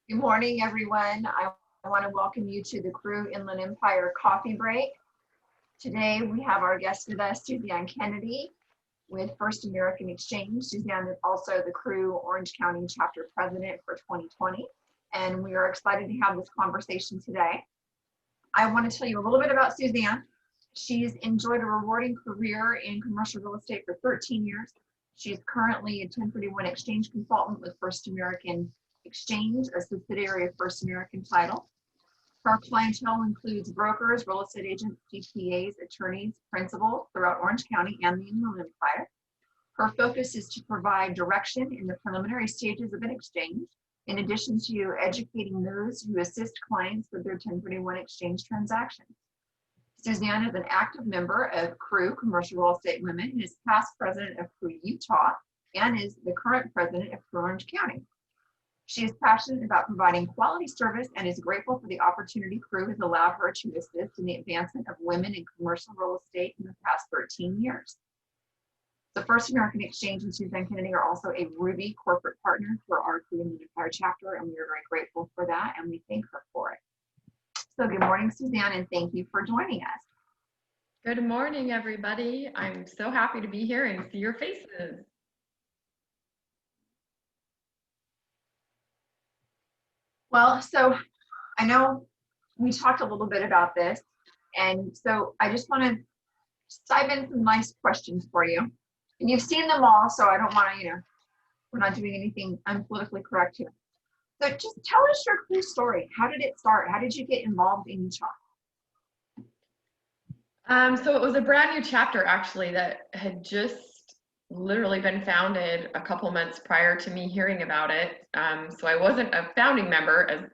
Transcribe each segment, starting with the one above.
Good morning, everyone. I want to welcome you to the Crew Inland Empire Coffee Break. Today, we have our guest with us, SuZanne Kennedy, with First American Exchange. SuZanne is also the Crew Orange County Chapter President for 2020, and we are excited to have this conversation today. I want to tell you a little bit about SuZanne. She's enjoyed a rewarding career in commercial real estate for 13 years. She's currently a 1031 exchange consultant with First American Exchange, a subsidiary of First American Title. Her clientele includes brokers, real estate agents, CPAs, attorneys, principals throughout Orange County and the Inland Empire. Her focus is to provide direction in the preliminary stages of an exchange, in addition to educating those who assist clients with their 1031 exchange transactions. SuZanne is an active member of Crew Commercial Real Estate Women and is past president of Crew Utah and is the current president of Crew Orange County. She is passionate about providing quality service and is grateful for the opportunity Crew has allowed her to assist in the advancement of women in commercial real estate in the past 13 years. The First American Exchange and SuZanne Kennedy are also a Ruby corporate partner for our Crew Inland Empire chapter, and we are very grateful for that, and we thank her for it. So good morning, SuZanne, and thank you for joining us. Good morning, everybody. I'm so happy to be here and see your faces. Well, so I know we talked a little bit about this, and so I just want to dive in some nice questions for you. And you've seen them all, so I don't want to, we're not doing anything unpolitically correct here. So just tell us your Crew story. How did it start? How did you get involved in Utah? So it was a brand new chapter, actually, that had just literally been founded a couple months prior to me hearing about it. So I wasn't a founding member, as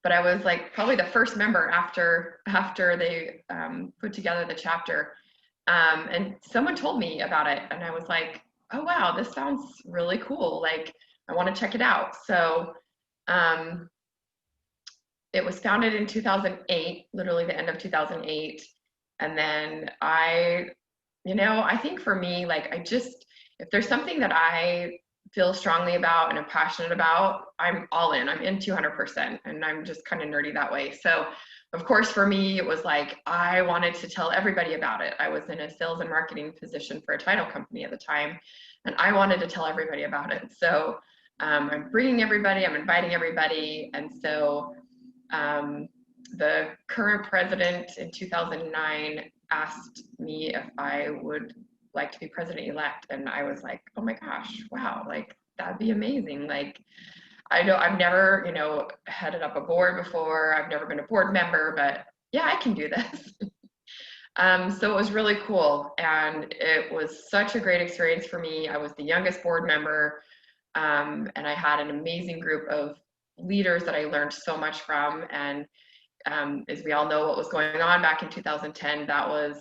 but I was like probably the first member after they put together the chapter. And someone told me about it, and I was like, oh wow, this sounds really cool. Like, I want to check it out. So it was founded in 2008, literally the end of 2008. And then I think for me, like, if there's something that I feel strongly about and I'm passionate about, I'm all in. I'm in 200%, and I'm just kind of nerdy that way. So of course, for me, it was like, I wanted to tell everybody about it. I was in a sales and marketing position for a title company at the time, and I wanted to tell everybody about it. So I'm bringing everybody, I'm inviting everybody. And so the current president in 2009 asked me if I would like to be president-elect, and I was like, oh my gosh, wow, like, that'd be amazing. Like, I've never, headed up a board before. I've never been a board member, but yeah, I can do this. So it was really cool, and it was such a great experience for me. I was the youngest board member, and I had an amazing group of leaders that I learned so much from. And as we all know, what was going on back in 2010, that was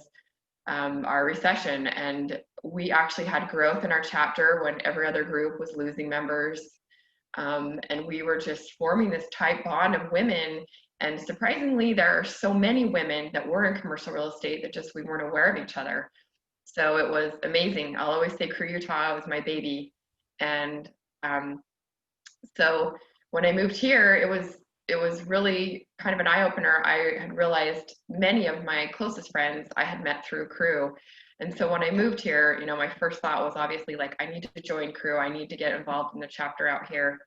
our recession, and we actually had growth in our chapter when every other group was losing members. And we were just forming this tight bond of women. And surprisingly, there are so many women that were in commercial real estate that just we weren't aware of each other. So it was amazing. I'll always say Crew Utah was my baby. And so when I moved here, it was really kind of an eye-opener. I had realized many of my closest friends I had met through Crew. And so when I moved here, my first thought was obviously like, I need to join Crew. I need to get involved in the chapter out here.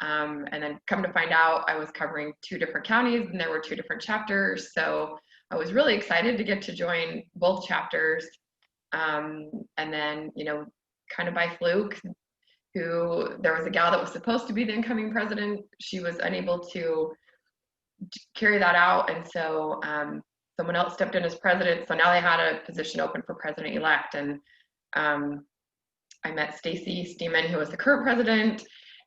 And then come to find out, I was covering 2 different counties, and there were 2 different chapters. So I was really excited to get to join both chapters. And then, kind of by fluke, there was a gal that was supposed to be the incoming president. She was unable to carry that out. And so someone else stepped in as president. So now they had a position open for president-elect. And I met Stacy Steeman, who was the current president,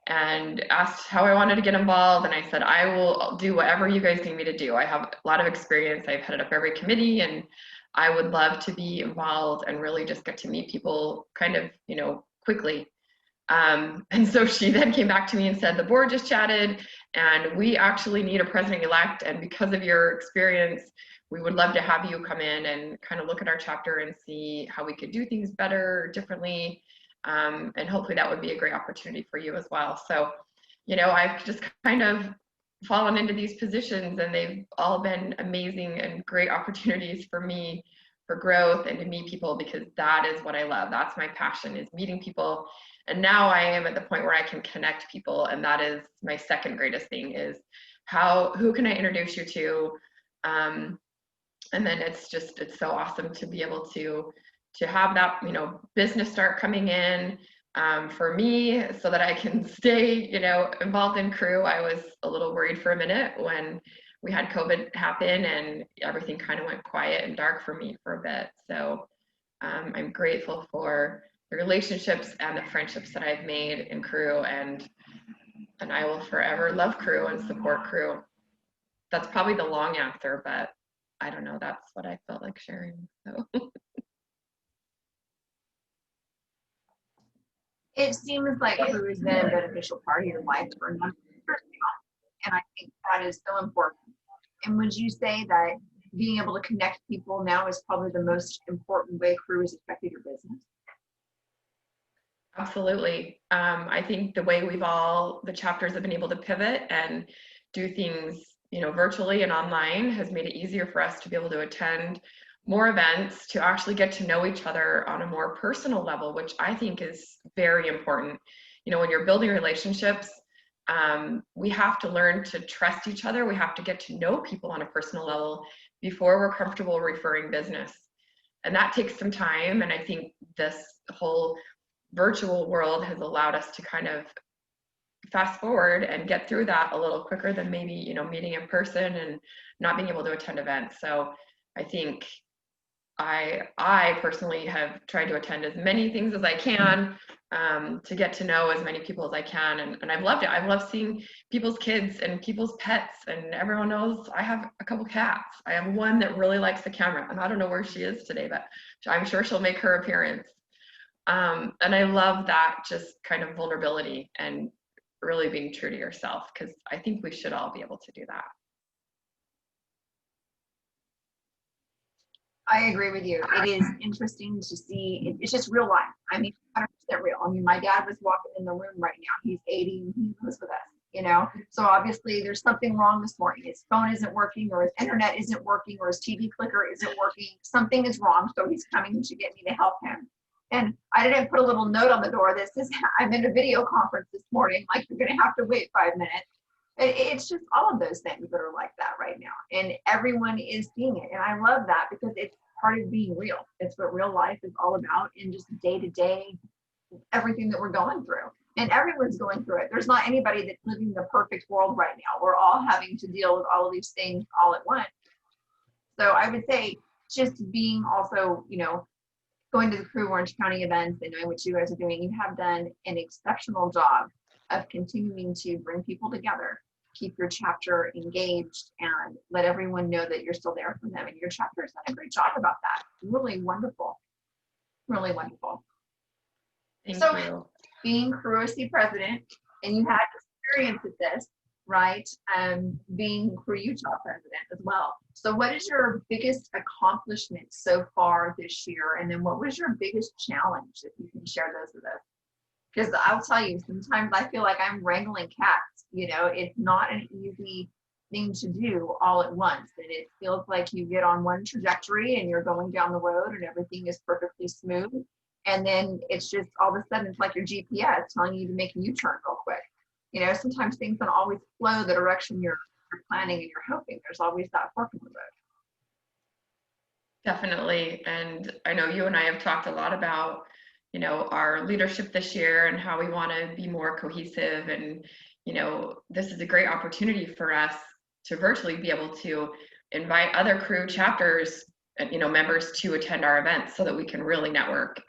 and asked how I wanted to get involved. And I said, I will do whatever you guys need me to do. I have a lot of experience. I've headed up every committee, and I would love to be involved and really just get to meet people kind of, quickly. And so she then came back to me and said, the board just chatted, and we actually need a president-elect. And because of your experience, we would love to have you come in and kind of look at our chapter and see how we could do things better, differently. And hopefully that would be a great opportunity for you as well. So I've just kind of fallen into these positions, and they've all been amazing and great opportunities for me for growth and to meet people, because that is what I love. That's my passion, is meeting people. And now I am at the point where I can connect people, and that is my second greatest thing, is who can I introduce you to? And then it's so awesome to be able to have that, business start coming in for me, so that I can stay, involved in crew. I was a little worried for a minute when we had COVID happen and everything kind of went quiet and dark for me for a bit. So I'm grateful for the relationships and the friendships that I've made in crew, and I will forever love crew and support crew. That's probably the long answer, but I don't know, that's what I felt like sharing. So. It seems like crew has been a beneficial part of your life for a number of years now, and I think that is so important. And would you say that being able to connect people now is probably the most important way crew has affected your business? Absolutely. I think the way the chapters have been able to pivot and do things, virtually and online, has made it easier for us to be able to attend more events, to actually get to know each other on a more personal level, which I think is very important. When you're building relationships, we have to learn to trust each other. We have to get to know people on a personal level before we're comfortable referring business. And that takes some time. And I think this whole virtual world has allowed us to kind of fast forward and get through that a little quicker than maybe, meeting in person and not being able to attend events. So I think I personally have tried to attend as many things as I can, to get to know as many people as I can. And I've loved it. I've loved seeing people's kids and people's pets, and everyone knows I have a couple cats. I have one that really likes the camera, and I don't know where she is today, but I'm sure she'll make her appearance. And I love that, just kind of vulnerability and really being true to yourself, because I think we should all be able to do that. I agree with you. It is interesting to see. It's just real life. I mean, 100% real. I mean, my dad was walking in the room right now. He's 80 and he lives with us, So obviously there's something wrong this morning. His phone isn't working, or his internet isn't working, or his TV clicker isn't working. Something is wrong. So he's coming to get me to help him. And I didn't put a little note on the door that says, I'm in a video conference this morning. Like, you're going to have to wait 5 minutes. It's just all of those things that are like that right now. And everyone is seeing it. And I love that, because it's part of being real. It's what real life is all about, in just day to day, everything that we're going through. And everyone's going through it. There's not anybody that's living the perfect world right now. We're all having to deal with all of these things all at once. So I would say just being also, going to the Crew Orange County events and knowing what you guys are doing, you have done an exceptional job of continuing to bring people together, keep your chapter engaged, and let everyone know that you're still there for them. And your chapter has done a great job about that. Really wonderful. Really wonderful. Thank you. Being Crew OC president, and you had experience with this, right? Being Crew Utah president as well. So what is your biggest accomplishment so far this year? And then what was your biggest challenge, if you can share those with us? Because I'll tell you, sometimes I feel like I'm wrangling cats. It's not an easy thing to do all at once. And it feels like you get on one trajectory and you're going down the road and everything is perfectly smooth. And then it's just all of a sudden, it's like your GPS telling you to make a U-turn real quick. Sometimes things don't always flow the direction you're planning and you're hoping. There's always that fork in the road. Definitely. And I know you and I have talked a lot about, our leadership this year and how we want to be more cohesive. And, this is a great opportunity for us to virtually be able to invite other crew chapters, members to attend our events, so that we can really network.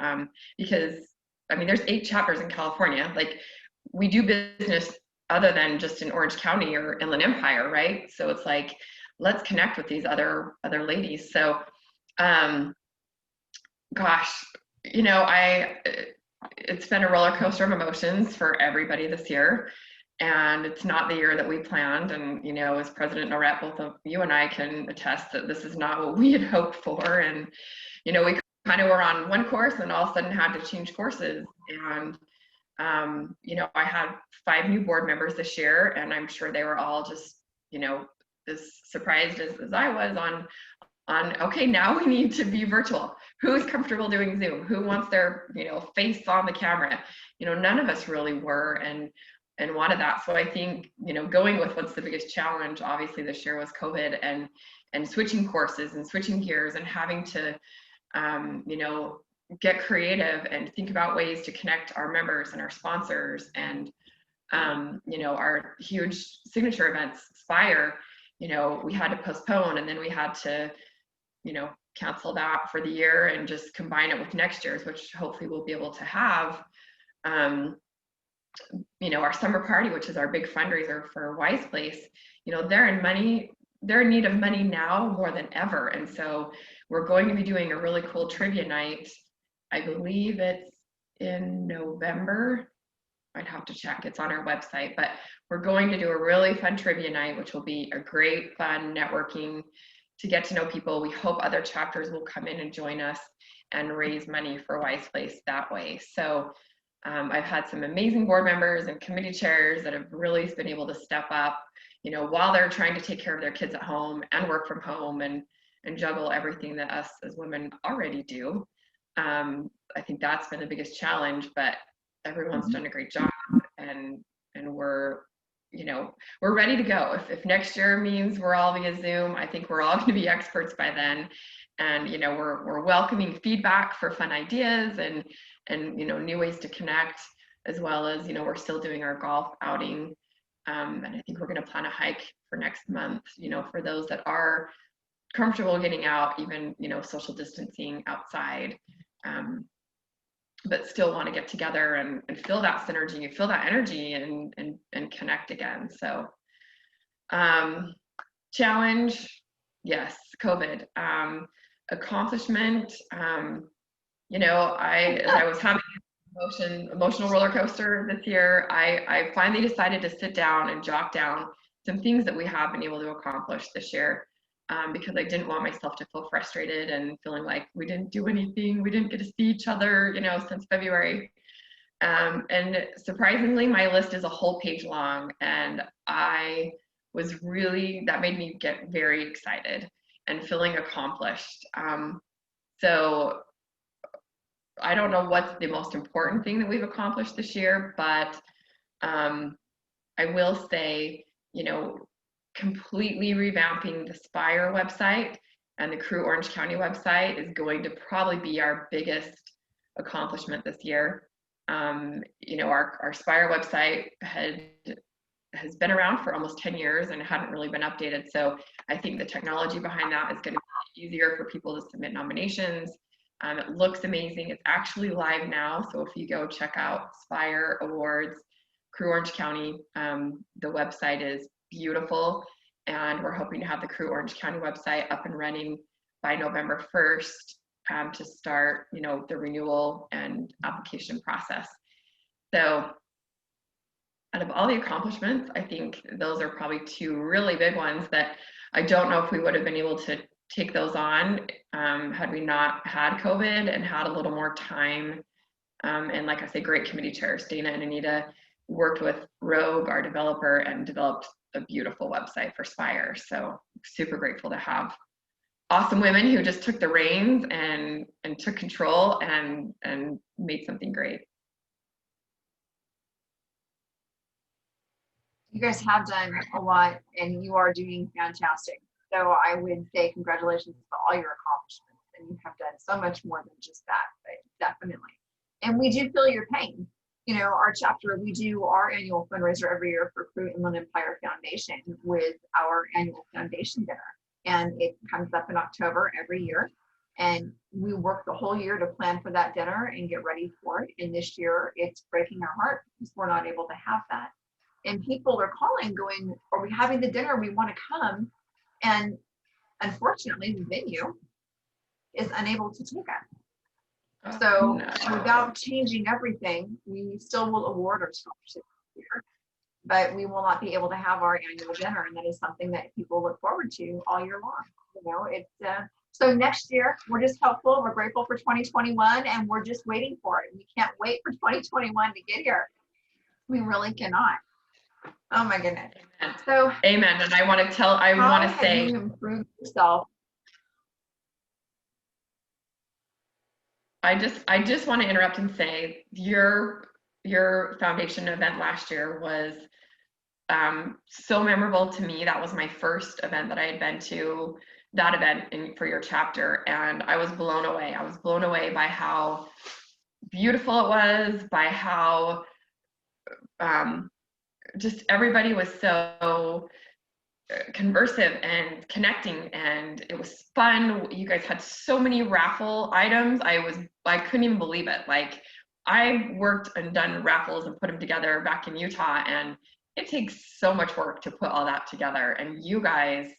Because, there's 8 chapters in California. Like, we do business other than just in Orange County or Inland Empire, right? So it's like, let's connect with these other ladies. So, gosh, it's been a roller coaster of emotions for everybody this year, and it's not the year that we planned. And, as President NoRhett, both of you and I can attest that this is not what we had hoped for. And, we kind of were on one course and all of a sudden had to change courses. And You know, I had 5 new board members this year, and I'm sure they were all just, you know, as surprised as I was on, okay, now we need to be virtual. Who's comfortable doing Zoom? Who wants their, you know, face on the camera? You know, none of us really were and wanted that. So I think, you know, going with what's the biggest challenge, obviously this year was COVID and switching courses and switching gears and having to, you know, get creative and think about ways to connect our members and our sponsors and, you know, our huge signature events, Spire, you know, we had to postpone, and then we had to, you know, cancel that for the year and just combine it with next year's, which hopefully we'll be able to have. You know, our summer party, which is our big fundraiser for Wise Place, you know, they're in need of money now more than ever. And so we're going to be doing a really cool trivia night. I believe it's in November. I'd have to check, it's on our website, but we're going to do a really fun trivia night, which will be a great fun networking to get to know people. We hope other chapters will come in and join us and raise money for Wise Place that way. So I've had some amazing board members and committee chairs that have really been able to step up, you know, while they're trying to take care of their kids at home and work from home and juggle everything that us as women already do. I think that's been the biggest challenge, but everyone's done a great job, and we're, you know, we're ready to go. If next year means we're all via Zoom, I think we're all going to be experts by then. And, you know, we're welcoming feedback for fun ideas and, you know, new ways to connect, as well as, you know, we're still doing our golf outing. And I think we're going to plan a hike for next month, you know, for those that are comfortable getting out, even, you know, social distancing outside, but still want to get together and feel that synergy, feel that energy and connect again. So challenge, yes, COVID. Accomplishment, you know, as I was having emotional roller coaster this year, I finally decided to sit down and jot down some things that we have been able to accomplish this year, because I didn't want myself to feel frustrated and feeling like we didn't do anything, we didn't get to see each other, you know, since February. And surprisingly, my list is a whole page long, and that made me get very excited and feeling accomplished. So I don't know what's the most important thing that we've accomplished this year, but I will say, you know, completely revamping the Spire website and the Crew Orange County website is going to probably be our biggest accomplishment this year. You know, our Spire website has been around for almost 10 years and hadn't really been updated. So I think the technology behind that is going to be easier for people to submit nominations. It looks amazing. It's actually live now. So if you go check out Spire Awards, Crew Orange County, the website is beautiful. And we're hoping to have the Crew Orange County website up and running by November 1st to start, you know, the renewal and application process. So out of all the accomplishments, I think those are probably 2 really big ones that I don't know if we would have been able to take those on had we not had COVID and had a little more time. And like I say, great committee chairs, Dana and Anita worked with Rogue, our developer, and developed a beautiful website for Spire. So super grateful to have awesome women who just took the reins and took control and made something great. You guys have done a lot, and you are doing fantastic. So I would say congratulations to all your accomplishments, and you have done so much more than just that, but definitely. And we do feel your pain. You know, our chapter, we do our annual fundraiser every year for Crew Inland Empire Foundation with our annual foundation dinner. And it comes up in October every year. And we work the whole year to plan for that dinner and get ready for it. And this year it's breaking our heart because we're not able to have that. And people are calling going, are we having the dinner? We want to come. And unfortunately, the venue is unable to take us. So without changing everything, we still will award our scholarship here, but we will not be able to have our annual dinner. And that is something that people look forward to all year long. You know, So next year, we're just hopeful. We're grateful for 2021, and we're just waiting for it. We can't wait for 2021 to get here. We really cannot. Oh my goodness. Amen. So, amen. And I want to say, you improved yourself? I just want to interrupt and say your foundation event last year was so memorable to me. That was my first event that I had been to, that event for your chapter, and I was blown away. I was blown away by how beautiful it was, by how just everybody was so conversive and connecting, and it was fun. You guys had so many raffle items. I couldn't even believe it. Like, I worked and done raffles and put them together back in Utah, and it takes so much work to put all that together, and you guys,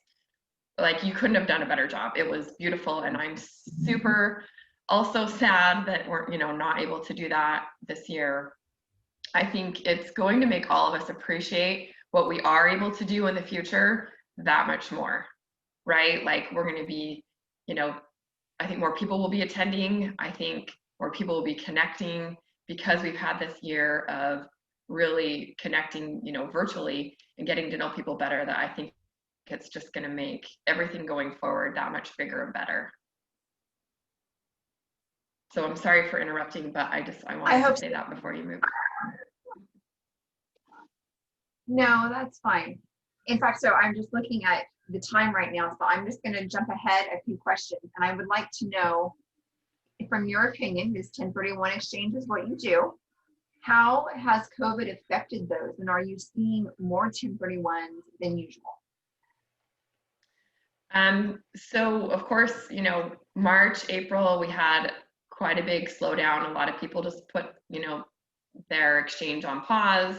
like, you couldn't have done a better job. It was beautiful, and I'm super also sad that we're, not able to do that this year. I think it's going to make all of us appreciate what we are able to do in the future that much more, right? Like, we're going to be, I think more people will be attending. I think more people will be connecting because we've had this year of really connecting, virtually and getting to know people better, that I think it's just going to make everything going forward that much bigger and better. So I'm sorry for interrupting, but I wanted to say that before you move. No, that's fine. In fact, so I'm just looking at the time right now, so I'm just going to jump ahead a few questions. And I would like to know, from your opinion, this 1031 exchange is what you do. How has COVID affected those? And are you seeing more 1031s than usual? So of course, March, April, we had quite a big slowdown. A lot of people just put, their exchange on pause.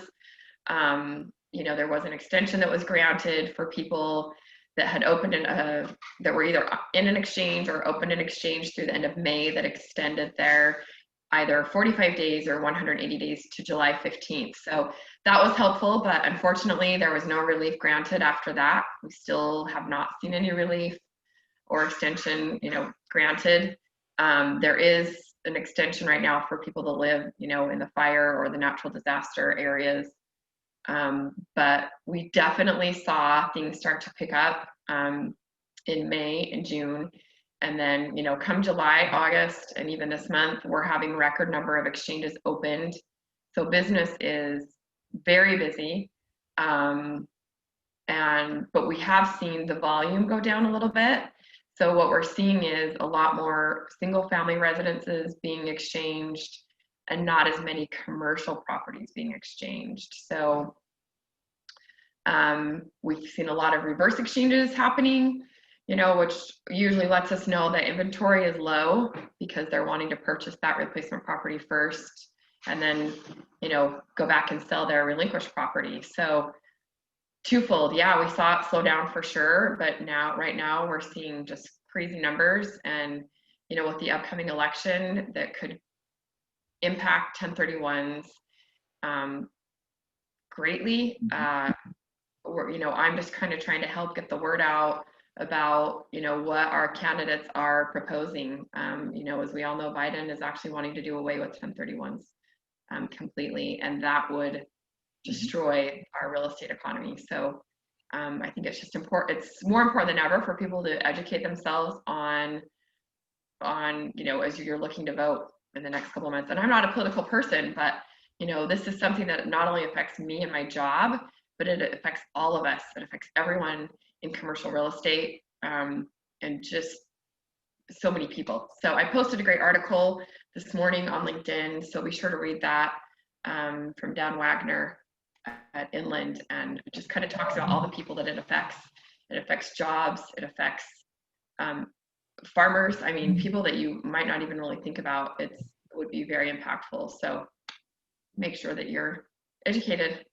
There was an extension that was granted for people that had opened that were either in an exchange or opened an exchange through the end of May, that extended their either 45 days or 180 days to July 15th. So that was helpful, but unfortunately there was no relief granted after that. We still have not seen any relief or extension, granted. There is an extension right now for people to live, in the fire or the natural disaster areas. But we definitely saw things start to pick up in May and June. And then, come July, August, and even this month, we're having record number of exchanges opened. So business is very busy. But we have seen the volume go down a little bit. So what we're seeing is a lot more single family residences being exchanged and not as many commercial properties being exchanged. So we've seen a lot of reverse exchanges happening, which usually lets us know that inventory is low because they're wanting to purchase that replacement property first and then, go back and sell their relinquished property. So twofold, yeah, we saw it slow down for sure, but right now we're seeing just crazy numbers. And, with the upcoming election that could impact 1031s greatly, I'm just kind of trying to help get the word out about, what our candidates are proposing. As we all know, Biden is actually wanting to do away with 1031s completely, and that would destroy our real estate economy. So I think it's just important. It's more important than ever for people to educate themselves on, as you're looking to vote in the next couple of months. And I'm not a political person, but this is something that not only affects me and my job, but it affects all of us. It affects everyone in commercial real estate, and just so many people. So I posted a great article this morning on LinkedIn, so be sure to read that, from Dan Wagner at Inland, and it just kind of talks about all the people that it affects. It affects jobs, it affects farmers. I mean, people that you might not even really think about. It would be very impactful. So make sure that you're educated.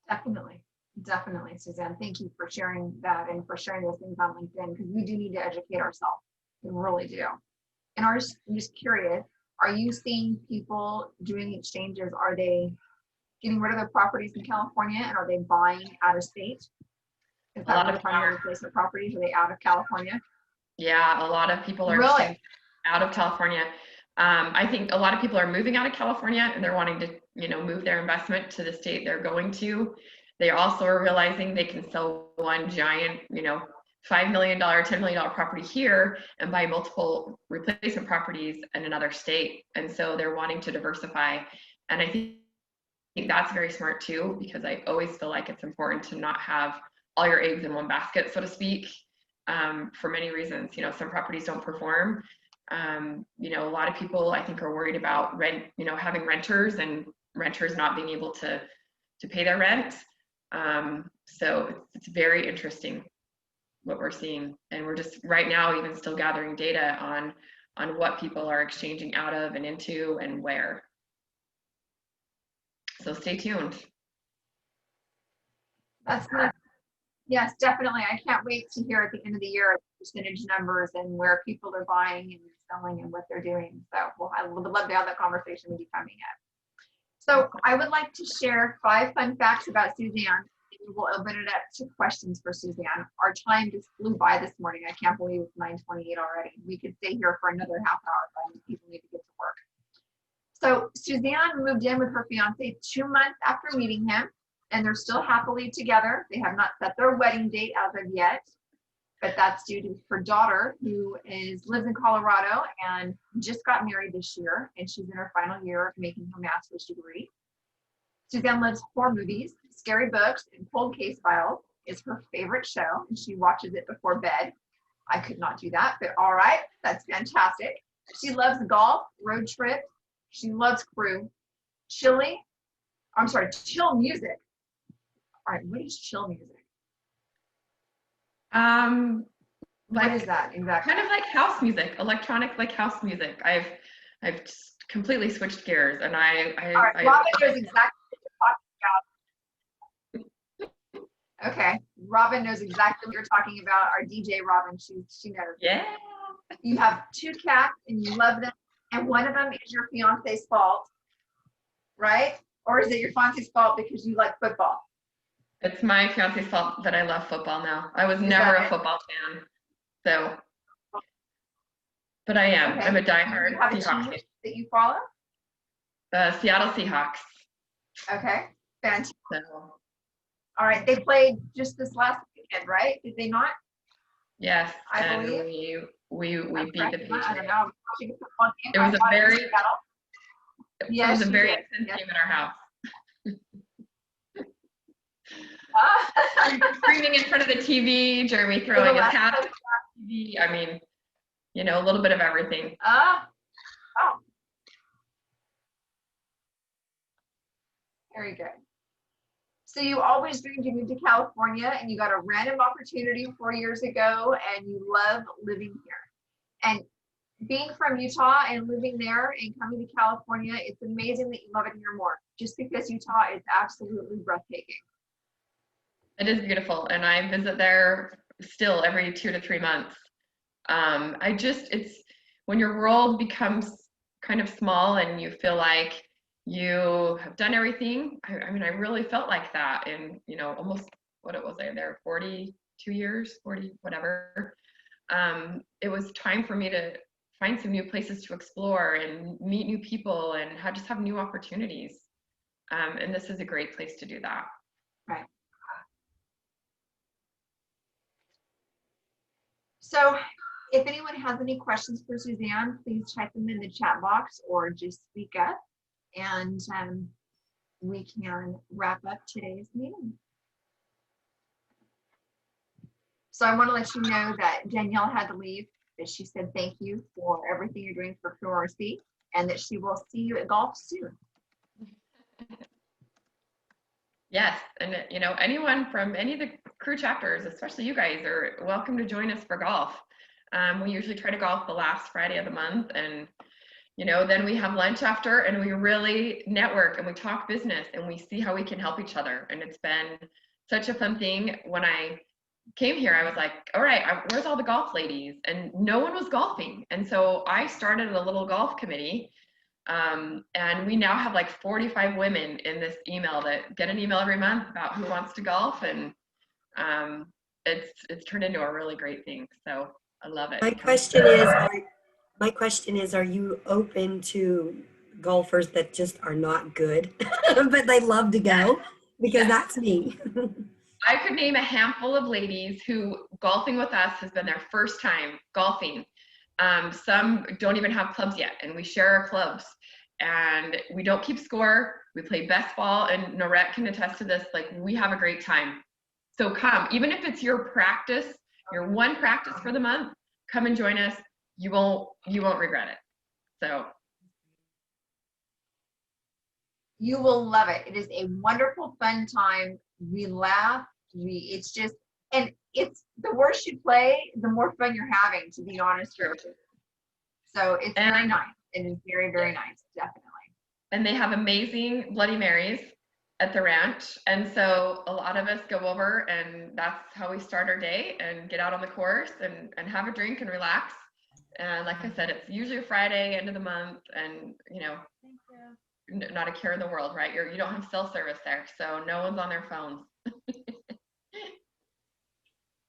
Definitely, SuZanne. Thank you for sharing that and for sharing those things on LinkedIn, because we do need to educate ourselves. We really do. And I'm just curious, are you seeing people doing exchanges? Are they getting rid of their properties in California and are they buying out of state? Is A that lot where of they're finding replacement properties? Are they out of California? Yeah, a lot of people are Really? out of California. I think a lot of people are moving out of California and they're wanting to, move their investment to the state they're going to. They also are realizing they can sell one giant, $5 million, $10 million property here and buy multiple replacement properties in another state. And so they're wanting to diversify. And I think that's very smart too, because I always feel like it's important to not have all your eggs in one basket, so to speak, for many reasons. Some properties don't perform. A lot of people I think are worried about rent, having renters and renters not being able to pay their rent. So it's very interesting what we're seeing, and we're just right now even still gathering data on what people are exchanging out of and into and where. So stay tuned. That's good. Yes, definitely. I can't wait to hear at the end of the year percentage numbers and where people are buying and selling and what they're doing. So I would love to have that conversation with you coming up. So I would like to share 5 fun facts about SuZanne. We will open it up to questions for SuZanne. Our time just flew by this morning. I can't believe it's 9:28 already. We could stay here for another half hour, but people need to get to work. So SuZanne moved in with her fiance 2 months after meeting him, and they're still happily together. They have not set their wedding date as of yet, but that's due to her daughter, who lives in Colorado and just got married this year, and she's in her final year of making her master's degree. SuZanne loves horror movies, scary books, and cold case files is her favorite show, and she watches it before bed. I could not do that, but all right, that's fantastic. She loves golf, road trips. She loves crew. Chill music. All right, what is chill music? What is that exactly? Kind of like house music, electronic like house music. I've just completely switched gears, and all right, Robin knows exactly what you're talking about. Okay, Robin knows exactly what you're talking about. Our DJ Robin, she knows. Yeah. You have 2 cats and you love them, and one of them is your fiance's fault, right? Or is it your fiance's fault because you like football? It's my fiance's fault that I love football now. I was never a football fan, so. But I am. Okay. I'm a diehard Seahawks fan. That you follow? Seattle Seahawks. Okay, fantastic. So. All right, they played just this last weekend, right? Did they not? Yes, I believe. We beat the Patriots. I don't know. It was a very intense game in our house. Screaming in front of the TV, Jeremy throwing his hat at the TV. I mean, a little bit of everything. Very good. So you always dreamed to move to California, and you got a random opportunity 4 years ago, and you love living here. And being from Utah and living there and coming to California, it's amazing that you love it here more, just because Utah is absolutely breathtaking. It is beautiful, and I visit there still every 2 to 3 months. It's when your world becomes kind of small and you feel like you have done everything. I really felt like that in, almost, what it was I there, 42 years, 40, whatever. It was time for me to find some new places to explore and meet new people and just have new opportunities. And this is a great place to do that. Right. So if anyone has any questions for SuZanne, please type them in the chat box or just speak up, and we can wrap up today's meeting. So I want to let you know that Danielle had to leave, that she said thank you for everything you're doing for Crew RC, and that she will see you at golf soon. Yes, and anyone from any of the crew chapters, especially you guys, are welcome to join us for golf. We usually try to golf the last Friday of the month, and then we have lunch after, and we really network and we talk business and we see how we can help each other. And it's been such a fun thing. When I came here, I was like, all right, where's all the golf ladies? And no one was golfing. And so I started a little golf committee. And we now have like 45 women in this email that get an email every month about who wants to golf. And it's turned into a really great thing. So I love it. My question is, are you open to golfers that just are not good, but they love to go? Because Yes. that's me. I could name a handful of ladies who golfing with us has been their first time golfing. Some don't even have clubs yet, and we share our clubs. And we don't keep score. We play best ball, and NoRhett can attest to this. Like, we have a great time. So come, even if it's your practice, your one practice for the month, come and join us. You won't regret it. So You will love it. It is a wonderful, fun time. We laugh. It's just, and it's the worse you play, the more fun you're having, to be honest with you. So it's very nice. It is very, very nice, definitely. And they have amazing Bloody Marys at the ranch. And so a lot of us go over, and that's how we start our day and get out on the course and have a drink and relax. And like I said, it's usually a Friday, end of the month, and not a care in the world, right? You don't have cell service there, so no one's on their phones.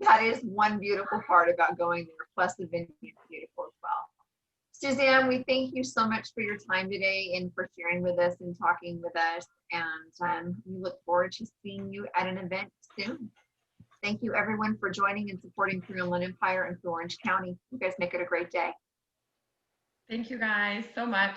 That is one beautiful part about going there. Plus, the venue is beautiful as well. SuZanne, we thank you so much for your time today and for sharing with us and talking with us. And we look forward to seeing you at an event soon. Thank you, everyone, for joining and supporting Career Inland Empire and Orange County. You guys make it a great day. Thank you guys so much.